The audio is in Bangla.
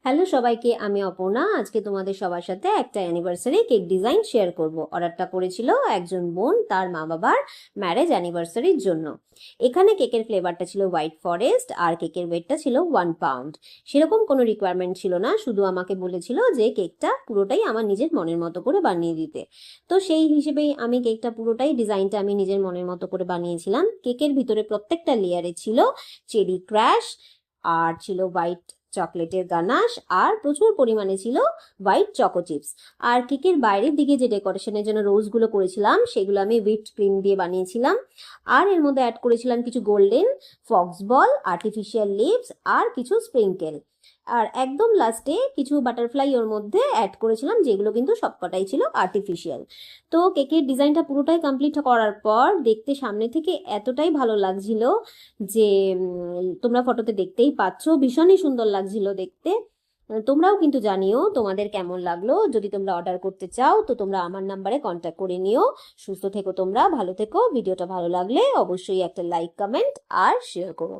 হ্যালো সবাইকে, আমি অপর্ণা। আজকে তোমাদের সবার সাথে একটা অ্যানিভার্সারি কেক ডিজাইন শেয়ার করব। অর্ডারটা করেছিল একজন বোন তার মা বাবার ম্যারেজ অ্যানিভার্সারির জন্য। এখানে কেকের ফ্লেভারটা ছিল হোয়াইট ফরেস্ট আর কেকের ওয়েটটা ছিল 1 পাউন্ড। সেরকম কোনো রিকোয়ারমেন্ট ছিল না, শুধু আমাকে বলেছিল যে কেকটা পুরোটাই আমার নিজের মনের মতো করে বানিয়ে দিতে। তো সেই হিসেবেই আমি কেকটা পুরোটাই ডিজাইনটা আমি নিজের মনের মতো করে বানিয়েছিলাম। কেকের ভিতরে প্রত্যেকটা লেয়ারে ছিল চেরি ক্র্যাশ, আর ছিল হোয়াইট চকলেটের গানাশ, আর প্রচুর পরিমাণে ছিল হোয়াইট চকো চিপস। আর কেকের বাইরের দিকে যে ডেকোরেশনের জন্য রোজগুলো করেছিলাম সেগুলো আমি হুইপড ক্রিম দিয়ে বানিয়েছিলাম। আর এর মধ্যে অ্যাড করেছিলাম কিছু গোল্ডেন ফক্স বল, আর্টিফিশিয়াল লিপস আর কিছু স্প্রিঙ্কেল। আর একদম লাস্টে কিছু বাটারফ্লাই ওর মধ্যে অ্যাড করেছিলাম, যেগুলো কিন্তু সবকটাই ছিল আর্টিফিশিয়াল। তো কেকের ডিজাইনটা পুরোটাই কমপ্লিট করার পর দেখতে সামনে থেকে এতটাই ভালো লাগছিল যে তোমরা ফটোতে দেখতেই পাচ্ছ, ভীষণই সুন্দর লাগছিল দেখতে। তোমরাও কিন্তু জানিও তোমাদের কেমন লাগলো। যদি তোমরা অর্ডার করতে চাও তো তোমরা আমার নাম্বারে কন্ট্যাক্ট করে নিও। সুস্থ থেকো তোমরা, ভালো থেকো। ভিডিওটা ভালো লাগলে অবশ্যই একটা লাইক, কমেন্ট আর শেয়ার করো।